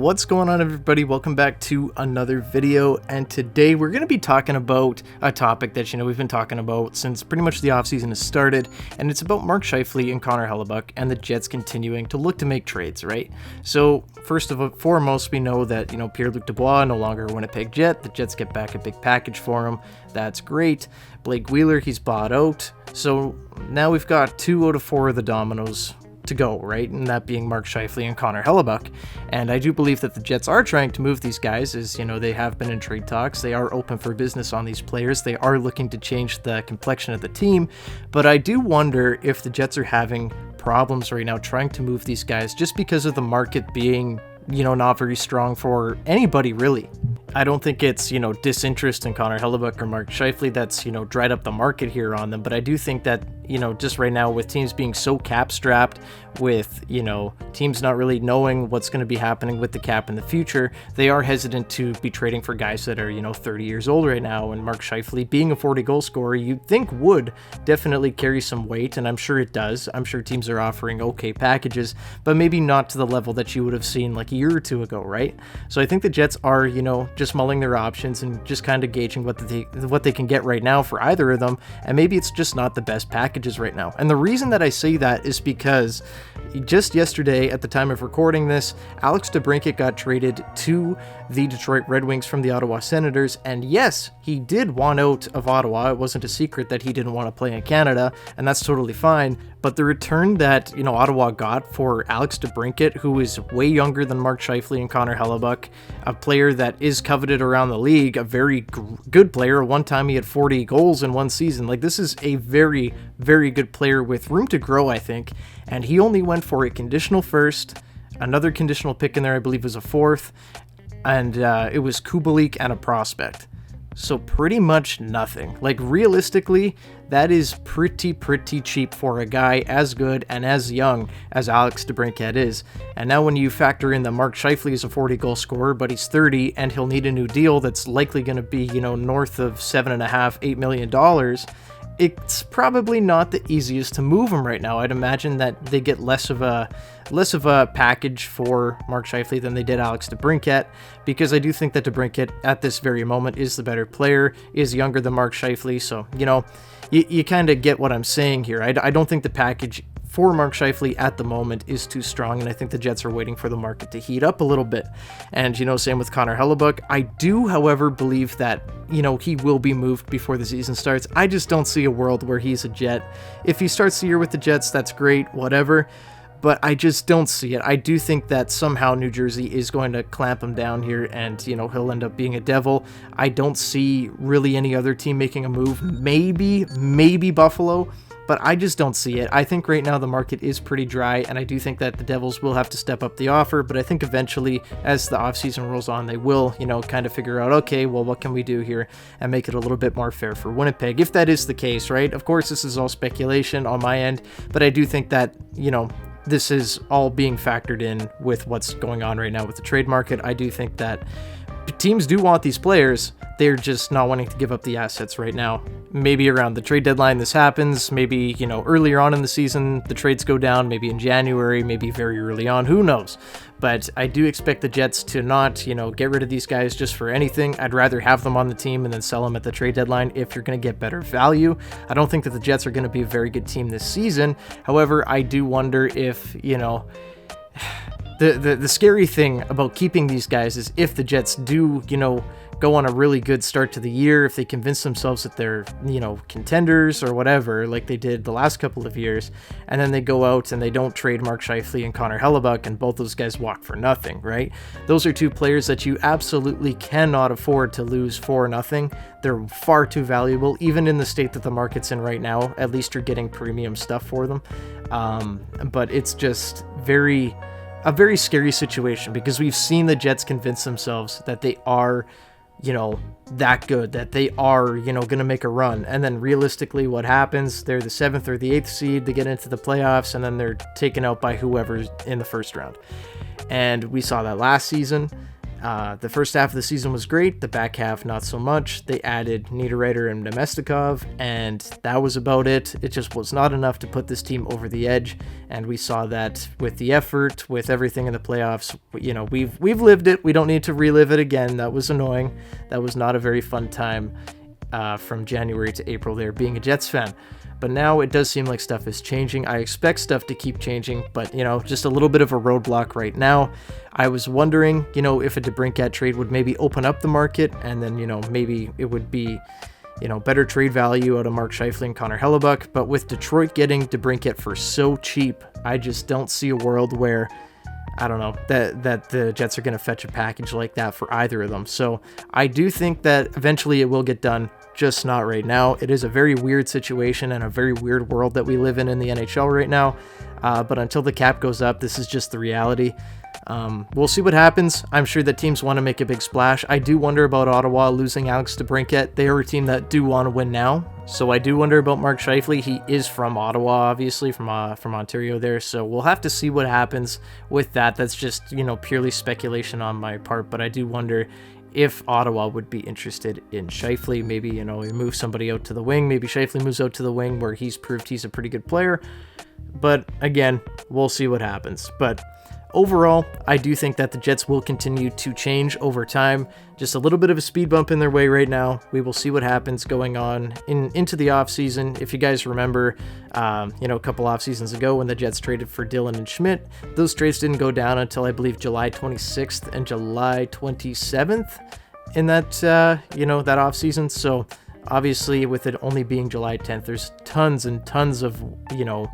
What's going on, everybody? Welcome back to another video, and today we're going to be talking about a topic that we've been talking about since pretty much the offseason has started, and it's about Mark Scheifele and Connor Hellebuyck and the Jets continuing to look to make trades, right? So first of foremost, we know that PierreLuc Dubois no longer a Winnipeg Jet. The Jets get back a big package for him. That's great. Blake Wheeler, he's bought out. So now we've got 2 out of 4 of the dominoes to go, right? And that being Mark Scheifele and Connor Hellebuyck. And I do believe that the Jets are trying to move these guys, as they have been in trade talks. They are open for business on these players. They are looking to change the complexion of the team. But I do wonder if the Jets are having problems right now trying to move these guys just because of the market being not very strong for anybody, really. I don't think it's, disinterest in Connor Hellebuyck or Mark Scheifele that's, dried up the market here on them. But I do think that, just right now with teams being so cap strapped, with, teams not really knowing what's going to be happening with the cap in the future, they are hesitant to be trading for guys that are, 30 years old right now. And Mark Scheifele, being a 40 goal scorer, you'd think would definitely carry some weight. And I'm sure it does. I'm sure teams are offering okay packages, but maybe not to the level that you would have seen like a year or two ago, right? So I think the Jets are, just mulling their options and just kind of gauging what they can get right now for either of them, and maybe it's just not the best packages right now. And the reason that I say that is because just yesterday, at the time of recording this, Alex DeBrincat got traded to the Detroit Red Wings from the Ottawa Senators, and yes, he did want out of Ottawa. It wasn't a secret that he didn't want to play in Canada, and that's totally fine. But the return that Ottawa got for Alex DeBrincat, who is way younger than Mark Scheifele and Connor Hellebuyck, a player that is coveted around the league, a very good player. One time he had 40 goals in one season. Like, this is a very, very good player with room to grow, I think. And he only went for a conditional first, another conditional pick in there, I believe was a fourth, and it was Kubalik and a prospect. So pretty much nothing. Like, realistically, that is pretty cheap for a guy as good and as young as Alex DeBrincat is. And now when you factor in that Mark Scheifele is a 40 goal scorer, but he's 30 and he'll need a new deal that's likely going to be, north of $7.5–8 million, it's probably not the easiest to move him right now. I'd imagine that they get less of a package for Mark Scheifele than they did Alex DeBrincat, because I do think that DeBrincat at this very moment is the better player, is younger than Mark Scheifele. So, you kind of get what I'm saying here. I don't think the package for Mark Scheifele at the moment is too strong, and I think the Jets are waiting for the market to heat up a little bit. And, same with Connor Hellebuyck. I do, however, believe that, he will be moved before the season starts. I just don't see a world where he's a Jet. If he starts the year with the Jets, that's great, whatever. But I just don't see it. I do think that somehow New Jersey is going to clamp him down here, and, he'll end up being a Devil. I don't see really any other team making a move. Maybe Buffalo, but I just don't see it. I think right now the market is pretty dry, and I do think that the Devils will have to step up the offer, but I think eventually, as the offseason rolls on, they will, kind of figure out, okay, well, what can we do here and make it a little bit more fair for Winnipeg, if that is the case, right? Of course, this is all speculation on my end, but I do think that, this is all being factored in with what's going on right now with the trade market. I do think that teams do want these players. They're just not wanting to give up the assets right now. Maybe around the trade deadline this happens. Maybe, earlier on in the season, the trades go down. Maybe in January, maybe very early on. Who knows? But I do expect the Jets to not, get rid of these guys just for anything. I'd rather have them on the team and then sell them at the trade deadline if you're going to get better value. I don't think that the Jets are going to be a very good team this season. However, I do wonder if, the scary thing about keeping these guys is if the Jets do, go on a really good start to the year, if they convince themselves that they're, contenders or whatever, like they did the last couple of years, and then they go out and they don't trade Mark Scheifele and Connor Hellebuyck, and both those guys walk for nothing, right? Those are two players that you absolutely cannot afford to lose for nothing. They're far too valuable, even in the state that the market's in right now. At least you're getting premium stuff for them. But it's just a very scary situation, because we've seen the Jets convince themselves that they are, that good, that they are, going to make a run. And then realistically, what happens? They're the 7th or the 8th seed, they get into the playoffs, and then they're taken out by whoever's in the first round. And we saw that last season. The first half of the season was great, the back half not so much. They added Niederreiter and Nemestikov, and that was about it. It just was not enough to put this team over the edge, and we saw that with the effort, with everything in the playoffs. You know, we've lived it. We don't need to relive it again. That was annoying. That was not a very fun time from January to April there, being a Jets fan. But now it does seem like stuff is changing. I expect stuff to keep changing, but, you know, just a little bit of a roadblock right now. I was wondering, you know, if a DeBrincat trade would maybe open up the market, and then, you know, maybe it would be, you know, better trade value out of Mark Scheifele and Connor Hellebuyck. But with Detroit getting DeBrincat for so cheap, I just don't see a world where, I don't know, that the Jets are going to fetch a package like that for either of them. So I do think that eventually it will get done, just not right now. It is a very weird situation and a very weird world that we live in the NHL right now. But until the cap goes up, this is just the reality. We'll see what happens. I'm sure that teams want to make a big splash. I do wonder about Ottawa losing Alex DeBrincat. They are a team that do want to win now. So I do wonder about Mark Scheifele. He is from Ottawa, obviously, from Ontario there. So we'll have to see what happens with that. That's just, you know, purely speculation on my part. But I do wonder if Ottawa would be interested in Scheifele. Maybe, you know, we move somebody out to the wing. Maybe Scheifele moves out to the wing where he's proved he's a pretty good player. But again, we'll see what happens. But overall, I do think that the Jets will continue to change over time. Just a little bit of a speed bump in their way right now. We will see what happens going on into the offseason. If you guys remember, you know, a couple off seasons ago when the Jets traded for Dillon and Schmidt, those trades didn't go down until I believe July 26th and July 27th in that, you know, that offseason. So obviously with it only being July 10th, there's tons and tons of, you know,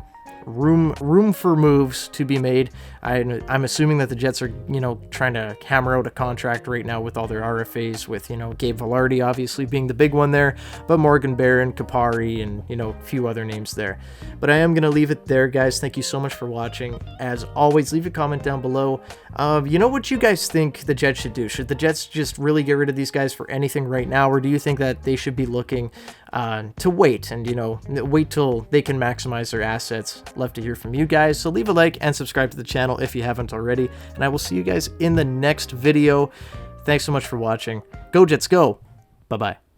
room for moves to be made. I'm assuming that the Jets are, you know, trying to hammer out a contract right now with all their RFAs, with, you know, Gabe Vilardi obviously being the big one there, but Morgan Barron, Kapari, and, you know, a few other names there. But I am going to leave it there, guys. Thank you so much for watching. As always, leave a comment down below. You know what you guys think the Jets should do? Should the Jets just really get rid of these guys for anything right now, or do you think that they should be looking to wait and, you know, wait till they can maximize their assets? Love to hear from you guys, so leave a like and subscribe to the channel if you haven't already, and I will see you guys in the next video. Thanks so much for watching. Go Jets, go! Bye-bye.